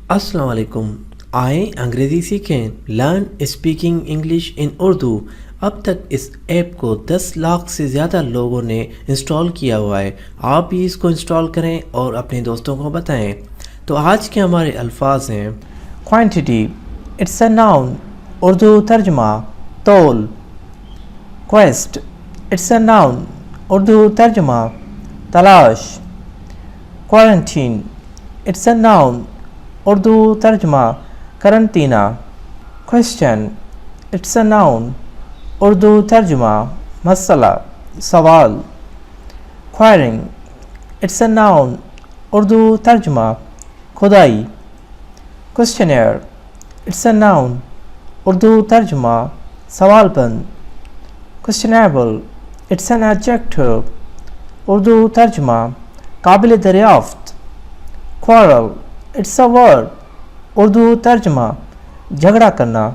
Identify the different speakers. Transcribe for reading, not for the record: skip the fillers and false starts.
Speaker 1: السلام علیکم. آئیں انگریزی سیکھیں. لرن اسپیکنگ انگلش ان اردو. اب تک اس ایپ کو 10 لاکھ سے زیادہ لوگوں نے انسٹال کیا ہوا ہے. آپ بھی اس کو انسٹال کریں اور اپنے دوستوں کو بتائیں. تو آج کے ہمارے الفاظ ہیں
Speaker 2: quantity, it's a noun, Urdu ترجمہ تول. Quest, it's a noun, Urdu ترجمہ تلاش. Quarantine, it's a noun, Urdu ترجمہ قرنطینہ. Question, it's a noun, Urdu ترجمہ مسئلہ سوال. Quarrying, it's a noun, Urdu ترجمہ کھدائی. Questionnaire, it's a noun, Urdu ترجمہ سوال بند. Questionable, it's an adjective, Urdu ترجمہ قابل دریافت. Quarrel, it's a word, Urdu ترجمہ جھگڑا کرنا.